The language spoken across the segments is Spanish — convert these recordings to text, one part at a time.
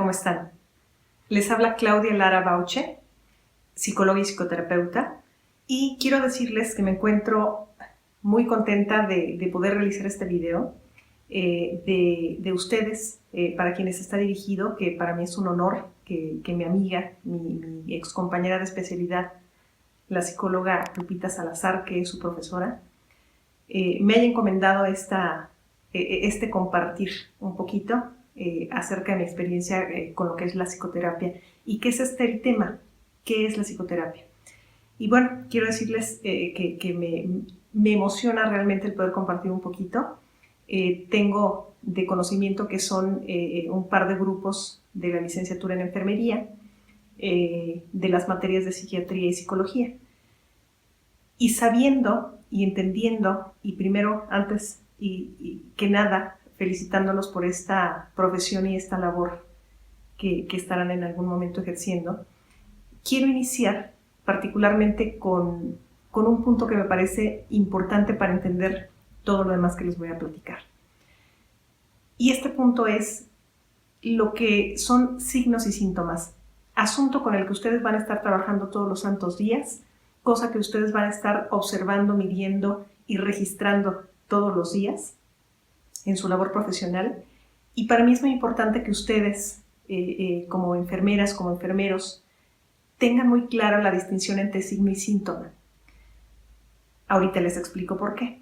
¿cómo están? Les habla Claudia Lara Bauche, psicóloga y psicoterapeuta, y quiero decirles que me encuentro muy contenta de poder realizar este video de ustedes, para quienes está dirigido, que para mí es un honor que mi amiga, mi ex compañera de especialidad, la psicóloga Lupita Salazar, que es su profesora, me haya encomendado este compartir un poquito acerca de mi experiencia con lo que es la psicoterapia. ¿Y qué es el tema? ¿Qué es la psicoterapia? Y bueno, quiero decirles que me emociona realmente el poder compartir un poquito. Tengo de conocimiento que son un par de grupos de la licenciatura en enfermería, de las materias de psiquiatría y psicología. Y sabiendo y entendiendo, y primero, antes y que nada, felicitándolos por esta profesión y esta labor que estarán en algún momento ejerciendo, quiero iniciar particularmente con un punto que me parece importante para entender todo lo demás que les voy a platicar. Y este punto es lo que son signos y síntomas, asunto con el que ustedes van a estar trabajando todos los santos días, cosa que ustedes van a estar observando, midiendo y registrando todos los días en su labor profesional. Y para mí es muy importante que ustedes, como enfermeras, como enfermeros, tengan muy clara la distinción entre signo y síntoma. Ahorita les explico por qué.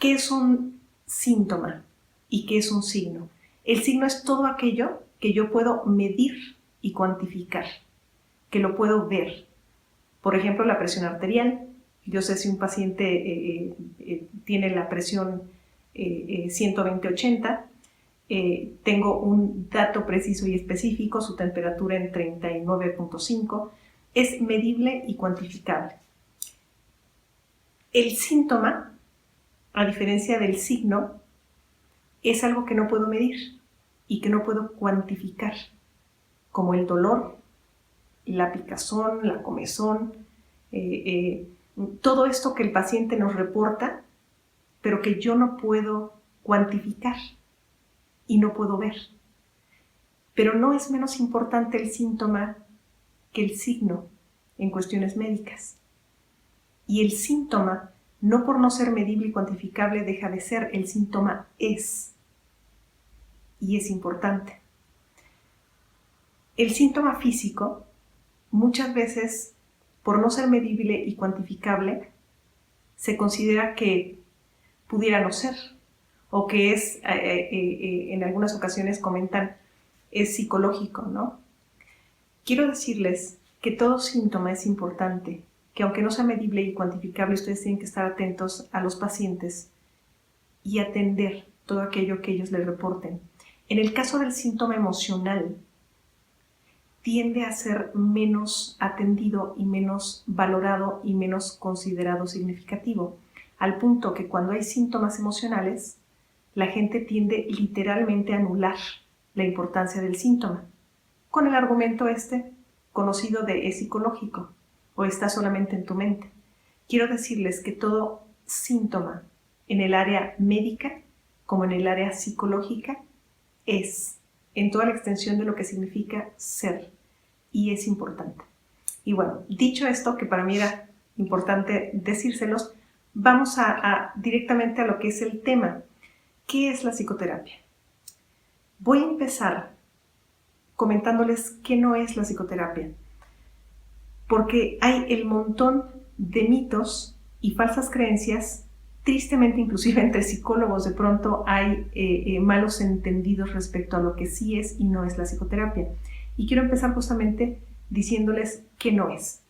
¿Qué es un síntoma y qué es un signo? El signo es todo aquello que yo puedo medir y cuantificar, que lo puedo ver. Por ejemplo, la presión arterial. Yo sé si un paciente tiene la presión 120/80, tengo un dato preciso y específico, su temperatura en 39.5, es medible y cuantificable. El síntoma, a diferencia del signo, es algo que no puedo medir y que no puedo cuantificar, como el dolor, la picazón, la comezón, todo esto que el paciente nos reporta, pero que yo no puedo cuantificar y no puedo ver. Pero no es menos importante el síntoma que el signo en cuestiones médicas. Y el síntoma, no por no ser medible y cuantificable, deja de ser. El síntoma es, y es importante. El síntoma físico, muchas veces, por no ser medible y cuantificable, se considera que pudiera no ser, o que es, en algunas ocasiones comentan, es psicológico, ¿no? Quiero decirles que todo síntoma es importante, que aunque no sea medible y cuantificable, ustedes tienen que estar atentos a los pacientes y atender todo aquello que ellos les reporten. En el caso del síntoma emocional, tiende a ser menos atendido y menos valorado y menos considerado significativo, al punto que cuando hay síntomas emocionales, la gente tiende literalmente a anular la importancia del síntoma, con el argumento conocido de es psicológico o está solamente en tu mente. Quiero decirles que todo síntoma en el área médica como en el área psicológica es, en toda la extensión de lo que significa ser, y es importante. Y bueno, dicho esto, que para mí era importante decírselos, vamos directamente a lo que es el tema. ¿Qué es la psicoterapia? Voy a empezar comentándoles qué no es la psicoterapia, porque hay el montón de mitos y falsas creencias, tristemente inclusive entre psicólogos de pronto hay malos entendidos respecto a lo que sí es y no es la psicoterapia. Y quiero empezar justamente diciéndoles qué no es.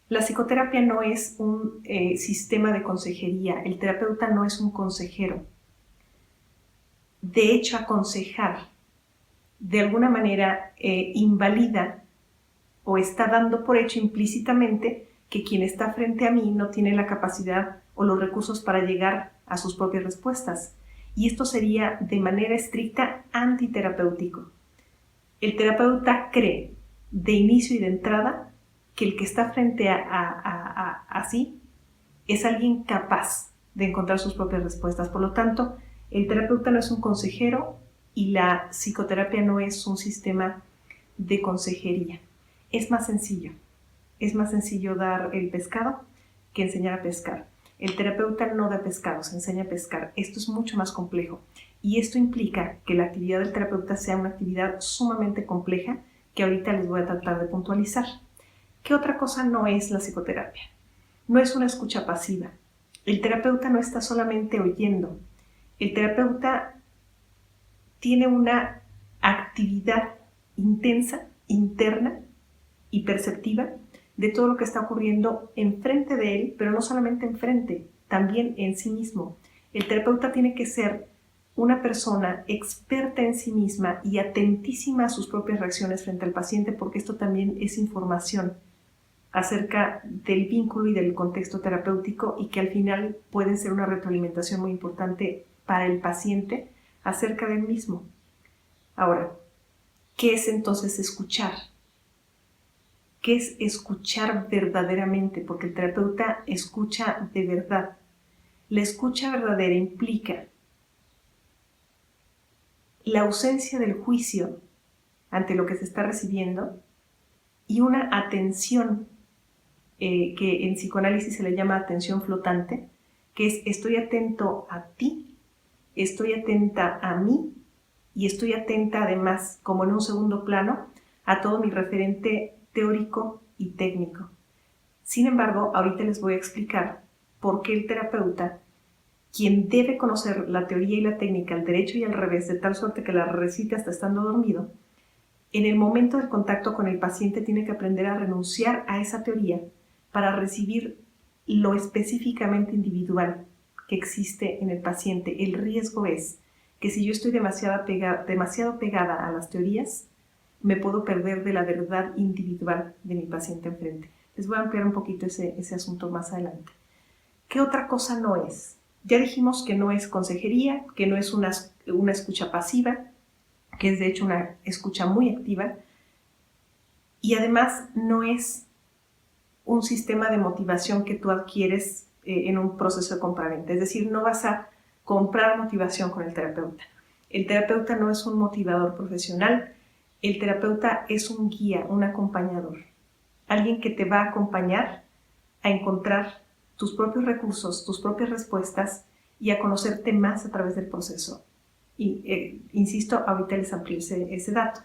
La psicoterapia no es un sistema de consejería, el terapeuta no es un consejero. De hecho, aconsejar de alguna manera invalida o está dando por hecho implícitamente que quien está frente a mí no tiene la capacidad o los recursos para llegar a sus propias respuestas. Y esto sería de manera estricta antiterapéutico. El terapeuta cree de inicio y de entrada que el que está frente a sí es alguien capaz de encontrar sus propias respuestas. Por lo tanto, el terapeuta no es un consejero y la psicoterapia no es un sistema de consejería. Es más sencillo. Es más sencillo dar el pescado que enseñar a pescar. El terapeuta no da pescados, enseña a pescar. Esto es mucho más complejo y esto implica que la actividad del terapeuta sea una actividad sumamente compleja que ahorita les voy a tratar de puntualizar. ¿Qué otra cosa no es la psicoterapia? No es una escucha pasiva. El terapeuta no está solamente oyendo. El terapeuta tiene una actividad intensa, interna y perceptiva de todo lo que está ocurriendo enfrente de él, pero no solamente enfrente, también en sí mismo. El terapeuta tiene que ser una persona experta en sí misma y atentísima a sus propias reacciones frente al paciente, porque esto también es información acerca del vínculo y del contexto terapéutico y que al final puede ser una retroalimentación muy importante para el paciente acerca del mismo. Ahora, ¿qué es entonces escuchar? ¿Qué es escuchar verdaderamente? Porque el terapeuta escucha de verdad. La escucha verdadera implica la ausencia del juicio ante lo que se está recibiendo y una atención que en psicoanálisis se le llama atención flotante, que es estoy atento a ti, estoy atenta a mí y estoy atenta además, como en un segundo plano, a todo mi referente teórico y técnico. Sin embargo, ahorita les voy a explicar por qué el terapeuta, quien debe conocer la teoría y la técnica al derecho y al revés, de tal suerte que la recite hasta estando dormido, en el momento del contacto con el paciente tiene que aprender a renunciar a esa teoría para recibir lo específicamente individual que existe en el paciente. El riesgo es que si yo estoy demasiado pegada a las teorías, me puedo perder de la verdad individual de mi paciente enfrente. Les voy a ampliar un poquito ese asunto más adelante. ¿Qué otra cosa no es? Ya dijimos que no es consejería, que no es una escucha pasiva, que es de hecho una escucha muy activa, y además no es un sistema de motivación que tú adquieres en un proceso de compraventa. Es decir, no vas a comprar motivación con el terapeuta. El terapeuta no es un motivador profesional, el terapeuta es un guía, un acompañador, alguien que te va a acompañar a encontrar tus propios recursos, tus propias respuestas y a conocerte más a través del proceso. Y insisto, ahorita les amplío ese dato.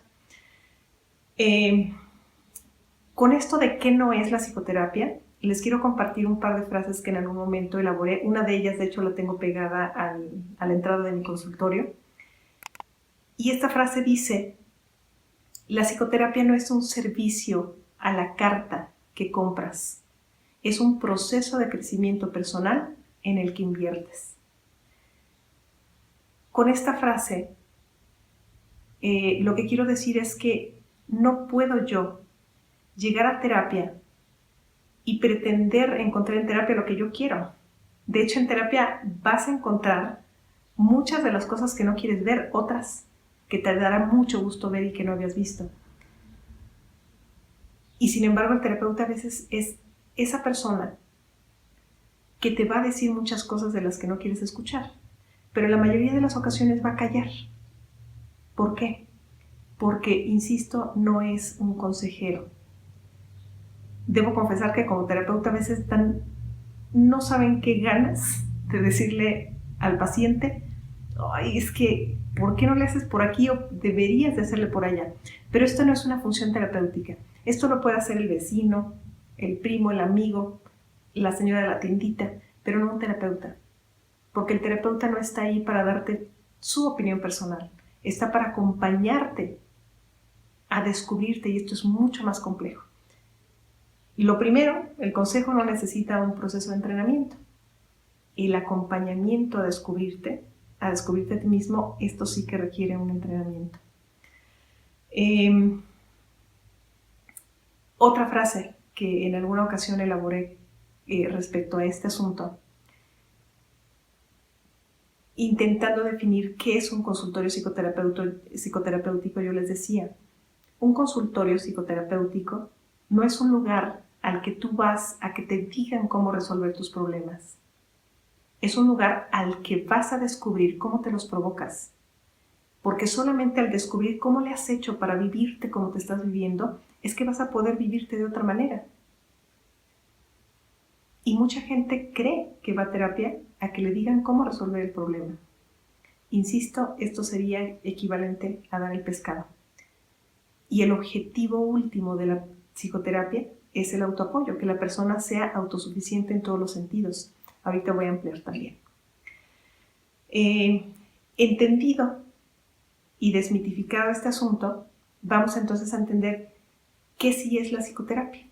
Con esto de qué no es la psicoterapia, les quiero compartir un par de frases que en algún momento elaboré. Una de ellas, de hecho, la tengo pegada a la entrada de mi consultorio. Y esta frase dice: la psicoterapia no es un servicio a la carta que compras, es un proceso de crecimiento personal en el que inviertes. Con esta frase, lo que quiero decir es que no puedo yo llegar a terapia y pretender encontrar en terapia lo que yo quiero. De hecho, en terapia vas a encontrar muchas de las cosas que no quieres ver, otras que te dará mucho gusto ver y que no habías visto. Y sin embargo, el terapeuta a veces es esa persona que te va a decir muchas cosas de las que no quieres escuchar, pero en la mayoría de las ocasiones va a callar. ¿Por qué? Porque, insisto, no es un consejero. Debo confesar que como terapeuta a veces no saben qué ganas de decirle al paciente: ay, es que, ¿por qué no le haces por aquí o deberías de hacerle por allá? Pero esto no es una función terapéutica. Esto lo puede hacer el vecino, el primo, el amigo, la señora de la tiendita, pero no un terapeuta. Porque el terapeuta no está ahí para darte su opinión personal. Está para acompañarte a descubrirte, y esto es mucho más complejo. Y lo primero, el consejo no necesita un proceso de entrenamiento. El acompañamiento a descubrirte a ti mismo, esto sí que requiere un entrenamiento. Otra frase que en alguna ocasión elaboré respecto a este asunto, intentando definir qué es un consultorio psicoterapéutico, yo les decía: un consultorio psicoterapéutico no es un lugar al que tú vas a que te digan cómo resolver tus problemas. Es un lugar al que vas a descubrir cómo te los provocas. porque solamente al descubrir cómo le has hecho para vivirte como te estás viviendo, es que vas a poder vivirte de otra manera. Y mucha gente cree que va a terapia a que le digan cómo resolver el problema. Insisto, esto sería equivalente a dar el pescado. Y el objetivo último de la psicoterapia es el autoapoyo, que la persona sea autosuficiente en todos los sentidos. Ahorita voy a ampliar también. Entendido y desmitificado este asunto, vamos entonces a entender qué sí es la psicoterapia.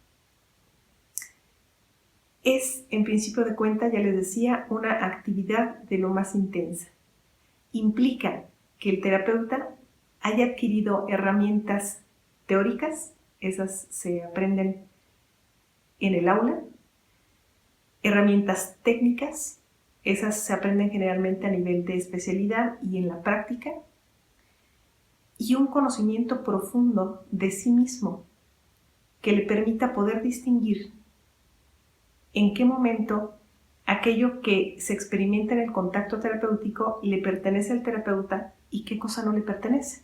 Es, en principio de cuenta, ya les decía, una actividad de lo más intensa. Implica que el terapeuta haya adquirido herramientas teóricas, esas se aprenden en el aula, herramientas técnicas, esas se aprenden generalmente a nivel de especialidad y en la práctica, y un conocimiento profundo de sí mismo que le permita poder distinguir en qué momento aquello que se experimenta en el contacto terapéutico le pertenece al terapeuta y qué cosa no le pertenece.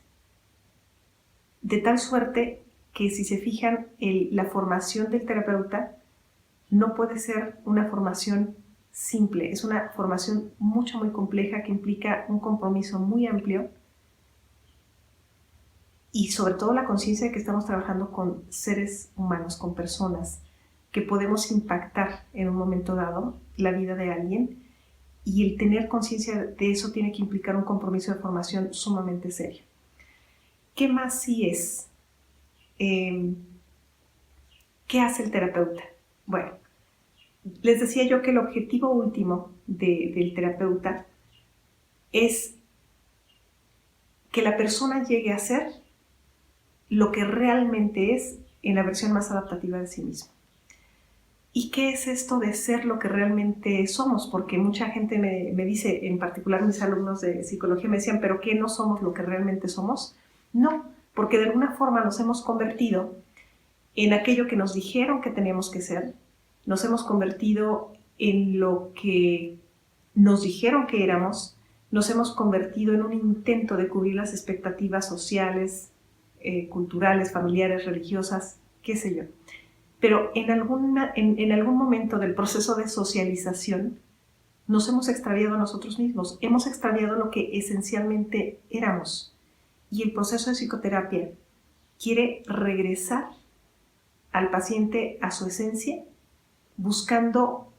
De tal suerte que si se fijan, la formación del terapeuta no puede ser una formación simple, es una formación muy compleja que implica un compromiso muy amplio y sobre todo la conciencia de que estamos trabajando con seres humanos, con personas, que podemos impactar en un momento dado la vida de alguien, y el tener conciencia de eso tiene que implicar un compromiso de formación sumamente serio. ¿Qué más sí es? ¿Qué hace el terapeuta? Bueno, les decía yo que el objetivo último del terapeuta es que la persona llegue a ser lo que realmente es en la versión más adaptativa de sí mismo. ¿Y qué es esto de ser lo que realmente somos? Porque mucha gente me dice, en particular mis alumnos de psicología me decían, ¿pero qué no somos lo que realmente somos? No, porque de alguna forma nos hemos convertido en aquello que nos dijeron que teníamos que ser, nos hemos convertido en lo que nos dijeron que éramos, nos hemos convertido en un intento de cubrir las expectativas sociales, culturales, familiares, religiosas, qué sé yo. Pero en algún momento del proceso de socialización nos hemos extraviado a nosotros mismos, hemos extraviado lo que esencialmente éramos. Y el proceso de psicoterapia quiere regresar al paciente a su esencia, buscando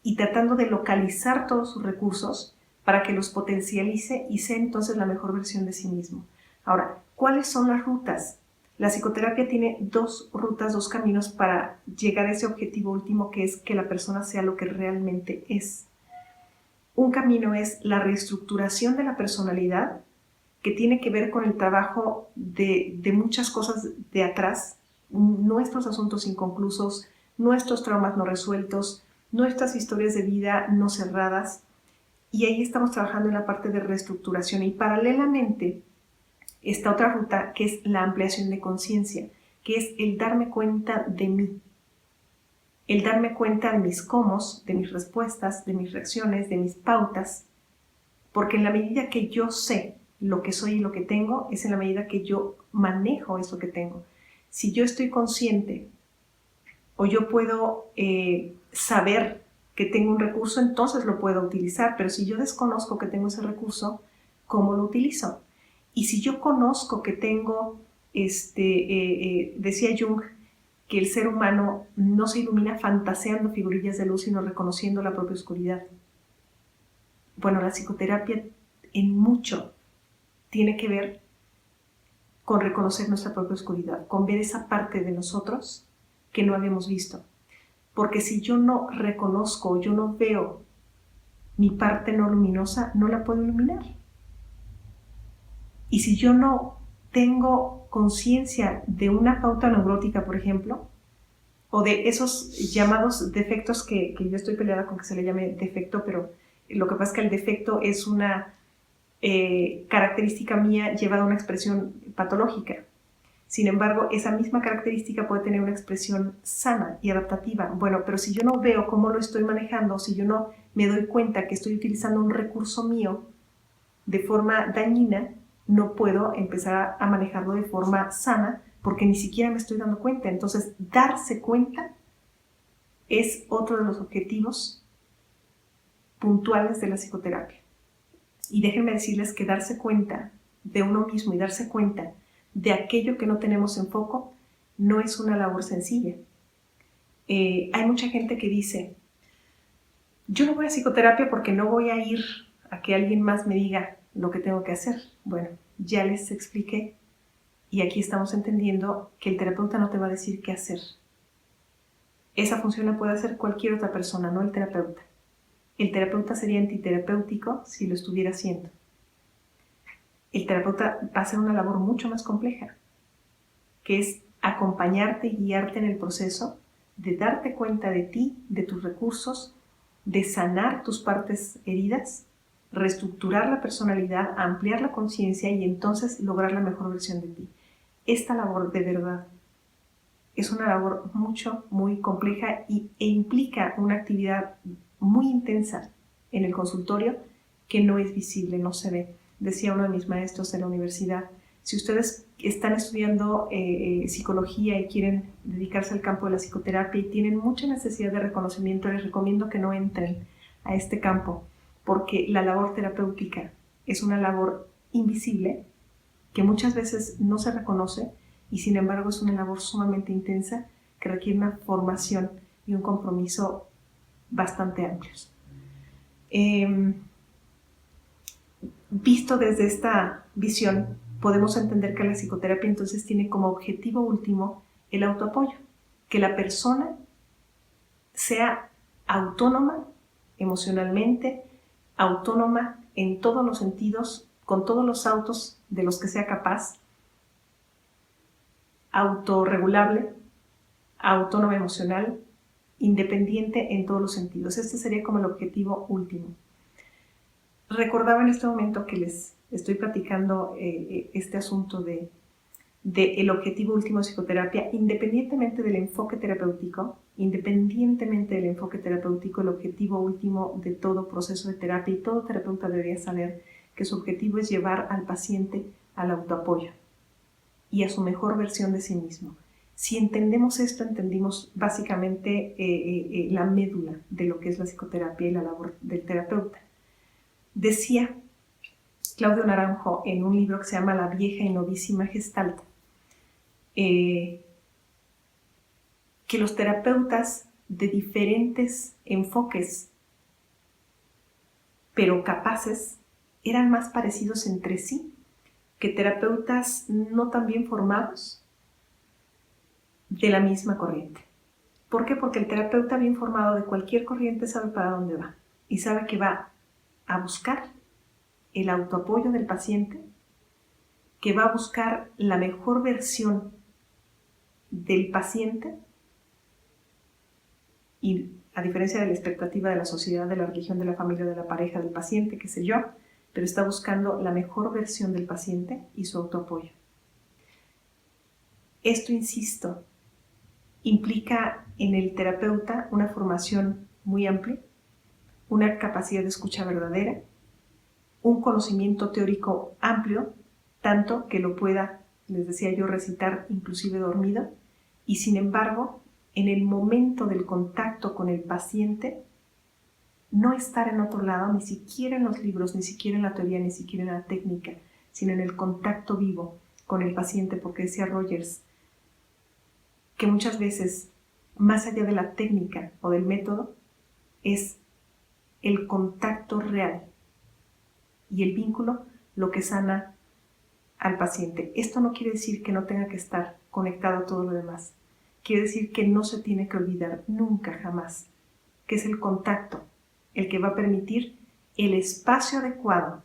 y tratando de localizar todos sus recursos para que los potencialice y sea entonces la mejor versión de sí mismo. Ahora, ¿cuáles son las rutas? La psicoterapia tiene dos rutas, dos caminos para llegar a ese objetivo último, que es que la persona sea lo que realmente es. Un camino es la reestructuración de la personalidad, que tiene que ver con el trabajo de muchas cosas de atrás, nuestros asuntos inconclusos, nuestros traumas no resueltos, nuestras historias de vida no cerradas, y ahí estamos trabajando en la parte de reestructuración. Y paralelamente, esta otra ruta, que es la ampliación de conciencia, que es el darme cuenta de mí, el darme cuenta de mis cómo, de mis respuestas, de mis reacciones, de mis pautas, porque en la medida que yo sé lo que soy y lo que tengo, es en la medida que yo manejo eso que tengo. Si yo estoy consciente o yo puedo saber que tengo un recurso, entonces lo puedo utilizar, pero si yo desconozco que tengo ese recurso, ¿cómo lo utilizo? Y si yo conozco que tengo, decía Jung, que el ser humano no se ilumina fantaseando figurillas de luz, sino reconociendo la propia oscuridad. Bueno, la psicoterapia en mucho tiene que ver con reconocer nuestra propia oscuridad, con ver esa parte de nosotros que no habíamos visto. Porque si yo no reconozco, yo no veo mi parte no luminosa, no la puedo iluminar. Y si yo no tengo conciencia de una pauta neurótica, por ejemplo, o de esos llamados defectos que yo estoy peleada con que se le llame defecto, pero lo que pasa es que el defecto es una característica mía llevada a una expresión patológica. Sin embargo, esa misma característica puede tener una expresión sana y adaptativa. Bueno, pero si yo no veo cómo lo estoy manejando, si yo no me doy cuenta que estoy utilizando un recurso mío, de forma dañina, no puedo empezar a manejarlo de forma sana porque ni siquiera me estoy dando cuenta. Entonces, darse cuenta es otro de los objetivos puntuales de la psicoterapia. Y déjenme decirles que darse cuenta de uno mismo y darse cuenta de aquello que no tenemos en foco no es una labor sencilla. Hay mucha gente que dice, yo no voy a psicoterapia porque no voy a ir a que alguien más me diga lo que tengo que hacer. Bueno, ya les expliqué y aquí estamos entendiendo que el terapeuta no te va a decir qué hacer. Esa función la puede hacer cualquier otra persona, no el terapeuta. El terapeuta sería antiterapéutico si lo estuviera haciendo. El terapeuta va a hacer una labor mucho más compleja, que es acompañarte y guiarte en el proceso de darte cuenta de ti, de tus recursos, de sanar tus partes heridas, reestructurar la personalidad, ampliar la conciencia y entonces lograr la mejor versión de ti. Esta labor de verdad es una labor muy compleja e implica una actividad muy intensa en el consultorio que no es visible, no se ve. Decía uno de mis maestros de la universidad, si ustedes están estudiando psicología y quieren dedicarse al campo de la psicoterapia y tienen mucha necesidad de reconocimiento, les recomiendo que no entren a este campo, porque la labor terapéutica es una labor invisible que muchas veces no se reconoce y sin embargo es una labor sumamente intensa que requiere una formación y un compromiso bastante amplios. Visto desde esta visión, podemos entender que la psicoterapia entonces tiene como objetivo último el autoapoyo, que la persona sea autónoma emocionalmente, autónoma en todos los sentidos, con todos los autos de los que sea capaz, autorregulable, autónoma emocional, independiente en todos los sentidos. Este sería como el objetivo último. Recordaba en este momento que les estoy platicando este asunto de el objetivo último de psicoterapia, independientemente del enfoque terapéutico, el objetivo último de todo proceso de terapia, y todo terapeuta debería saber que su objetivo es llevar al paciente al autoapoyo y a su mejor versión de sí mismo. Si entendemos esto, entendimos básicamente la médula de lo que es la psicoterapia y la labor del terapeuta. Decía Claudio Naranjo en un libro que se llama La vieja y novísima Gestalt, que los terapeutas de diferentes enfoques, pero capaces, eran más parecidos entre sí que terapeutas no tan bien formados de la misma corriente. ¿Por qué? Porque el terapeuta bien formado de cualquier corriente sabe para dónde va y sabe que va a buscar el autoapoyo del paciente, que va a buscar la mejor versión del paciente y a diferencia de la expectativa de la sociedad, de la religión, de la familia, de la pareja, del paciente, qué sé yo, pero está buscando la mejor versión del paciente y su autoapoyo. Esto, insisto, implica en el terapeuta una formación muy amplia, una capacidad de escucha verdadera, un conocimiento teórico amplio, tanto que lo pueda, les decía yo, recitar inclusive dormido, y sin embargo, en el momento del contacto con el paciente, no estar en otro lado, ni siquiera en los libros, ni siquiera en la teoría, ni siquiera en la técnica, sino en el contacto vivo con el paciente, porque decía Rogers que muchas veces, más allá de la técnica o del método, es el contacto real y el vínculo lo que sana al paciente. Esto no quiere decir que no tenga que estar conectado a todo lo demás. Quiere decir que no se tiene que olvidar nunca, jamás, que es el contacto el que va a permitir el espacio adecuado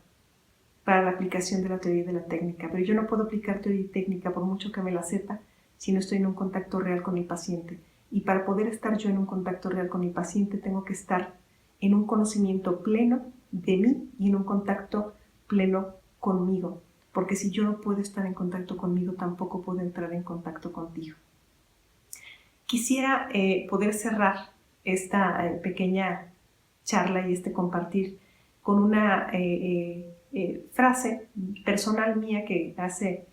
para la aplicación de la teoría y de la técnica. Pero yo no puedo aplicar teoría y técnica por mucho que me la sepa si no estoy en un contacto real con el paciente. Y para poder estar yo en un contacto real con el paciente tengo que estar en un conocimiento pleno de mí y en un contacto pleno conmigo. Porque si yo no puedo estar en contacto conmigo, tampoco puedo entrar en contacto contigo. Quisiera poder cerrar esta pequeña charla y este compartir con una frase personal mía que hace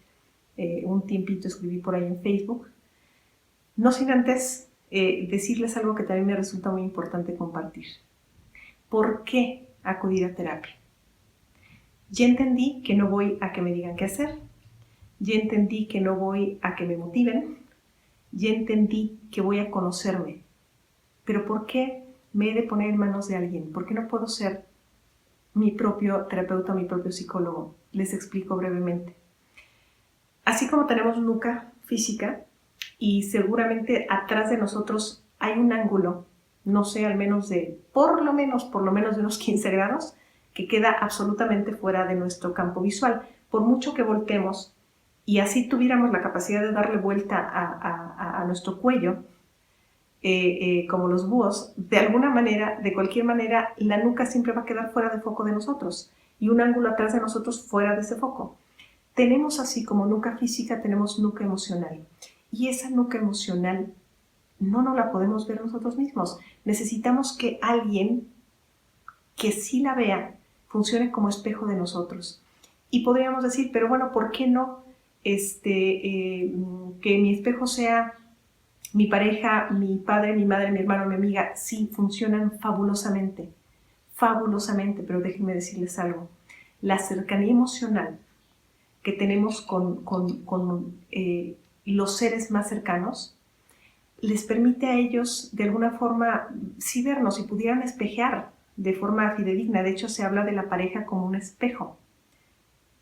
un tiempito escribí por ahí en Facebook, no sin antes decirles algo que también me resulta muy importante compartir. ¿Por qué acudir a terapia? Ya entendí que no voy a que me digan qué hacer, ya entendí que no voy a que me motiven, ya entendí que voy a conocerme. Pero ¿por qué me he de poner en manos de alguien? ¿Por qué no puedo ser mi propio terapeuta, mi propio psicólogo? Les explico brevemente. Así como tenemos nuca física y seguramente atrás de nosotros hay un ángulo, no sé, al menos de, por lo menos de unos 15 grados, que queda absolutamente fuera de nuestro campo visual. Por mucho que voltemos y así tuviéramos la capacidad de darle vuelta a nuestro cuello, como los búhos, de alguna manera, de cualquier manera, la nuca siempre va a quedar fuera de foco de nosotros y un ángulo atrás de nosotros fuera de ese foco. Tenemos así como nuca física, tenemos nuca emocional. Y esa nuca emocional no nos la podemos ver nosotros mismos. Necesitamos que alguien que sí la vea funcione como espejo de nosotros. Y podríamos decir, pero bueno, ¿por qué no que mi espejo sea mi pareja, mi padre, mi madre, mi hermano, mi amiga? Sí, funcionan fabulosamente, fabulosamente, pero déjenme decirles algo. La cercanía emocional que tenemos con los seres más cercanos les permite a ellos de alguna forma sí vernos y pudieran espejear de forma fidedigna. De hecho, se habla de la pareja como un espejo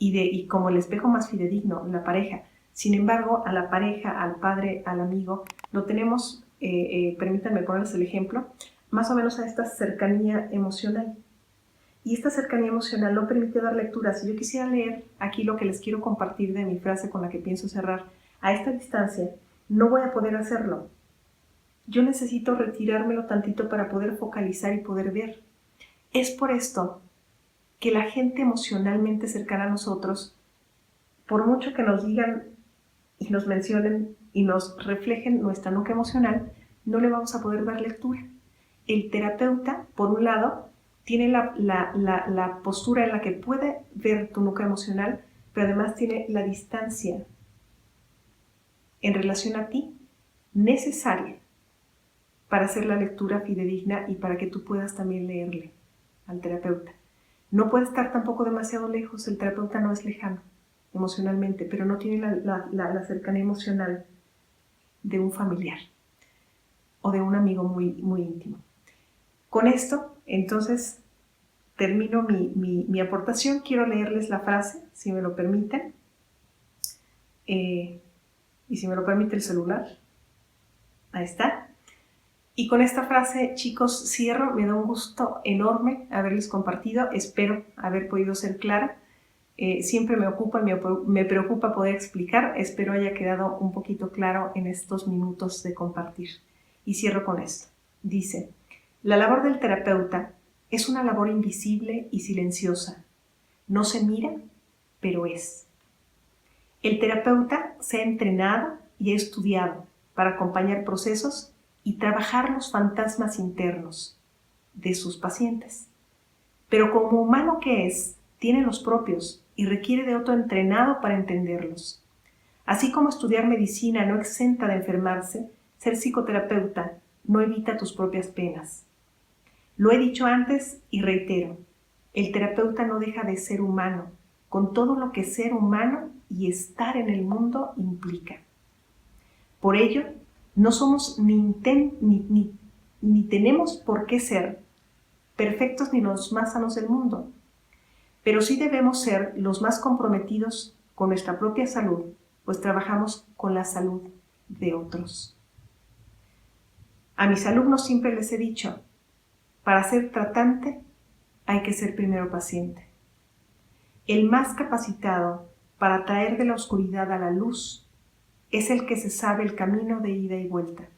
y como el espejo más fidedigno, la pareja. Sin embargo, a la pareja, al padre, al amigo, lo tenemos, permítanme ponerles el ejemplo, más o menos a esta cercanía emocional. Y esta cercanía emocional no permite dar lectura. Si yo quisiera leer aquí lo que les quiero compartir de mi frase con la que pienso cerrar, a esta distancia, no voy a poder hacerlo. Yo necesito retirármelo tantito para poder focalizar y poder ver. Es por esto que la gente emocionalmente cercana a nosotros, por mucho que nos digan y nos mencionen y nos reflejen nuestra nuca emocional, no le vamos a poder dar lectura. El terapeuta, por un lado, tiene la postura en la que puede ver tu nuca emocional, pero además tiene la distancia en relación a ti necesaria para hacer la lectura fidedigna y para que tú puedas también leerle al terapeuta. No puede estar tampoco demasiado lejos, el terapeuta no es lejano emocionalmente, pero no tiene la cercanía emocional de un familiar o de un amigo muy, muy íntimo. Con esto, entonces, termino mi aportación. Quiero leerles la frase, si me lo permiten, y si me lo permite el celular. Ahí está. Y con esta frase, chicos, cierro. Me da un gusto enorme haberles compartido. Espero haber podido ser clara. Siempre me preocupa poder explicar. Espero haya quedado un poquito claro en estos minutos de compartir. Y cierro con esto. Dice, la labor del terapeuta es una labor invisible y silenciosa. No se mira, pero es. El terapeuta se ha entrenado y ha estudiado para acompañar procesos y trabajar los fantasmas internos de sus pacientes. Pero como humano que es, tiene los propios y requiere de otro entrenado para entenderlos. Así como estudiar medicina no exenta de enfermarse, ser psicoterapeuta no evita tus propias penas. Lo he dicho antes y reitero, el terapeuta no deja de ser humano, con todo lo que ser humano y estar en el mundo implica. Por ello, no somos ni tenemos por qué ser perfectos ni los más sanos del mundo, pero sí debemos ser los más comprometidos con nuestra propia salud, pues trabajamos con la salud de otros. A mis alumnos siempre les he dicho, para ser tratante hay que ser primero paciente. El más capacitado para traer de la oscuridad a la luz es el que se sabe el camino de ida y vuelta.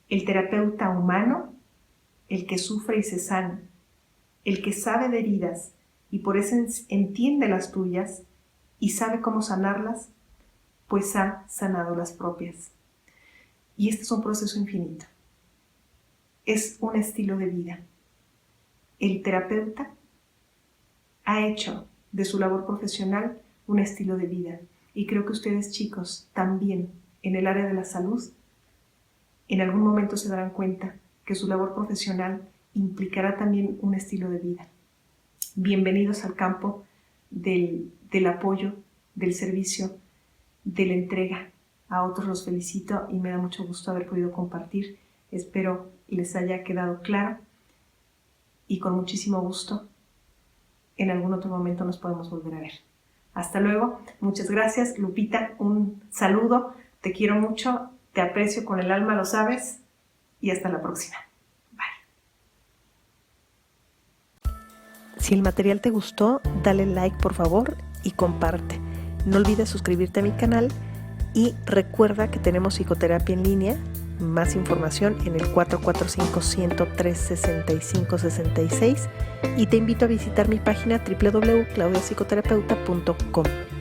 El terapeuta humano, el que sufre y se sana, el que sabe de heridas y por eso entiende las tuyas y sabe cómo sanarlas, pues ha sanado las propias. Y este es un proceso infinito. Es un estilo de vida. El terapeuta ha hecho de su labor profesional un estilo de vida. Y creo que ustedes, chicos, también en el área de la salud, en algún momento se darán cuenta que su labor profesional implicará también un estilo de vida. Bienvenidos al campo del apoyo, del servicio, de la entrega. A otros los felicito y me da mucho gusto haber podido compartir. Espero les haya quedado claro y con muchísimo gusto en algún otro momento nos podemos volver a ver. Hasta luego, muchas gracias. Lupita, un saludo, te quiero mucho, te aprecio con el alma, lo sabes, y hasta la próxima. Bye. Si el material te gustó, dale like por favor y comparte. No olvides suscribirte a mi canal y recuerda que tenemos psicoterapia en línea. Más información en el 445-103-6566 y te invito a visitar mi página www.claudiapsicoterapeuta.com.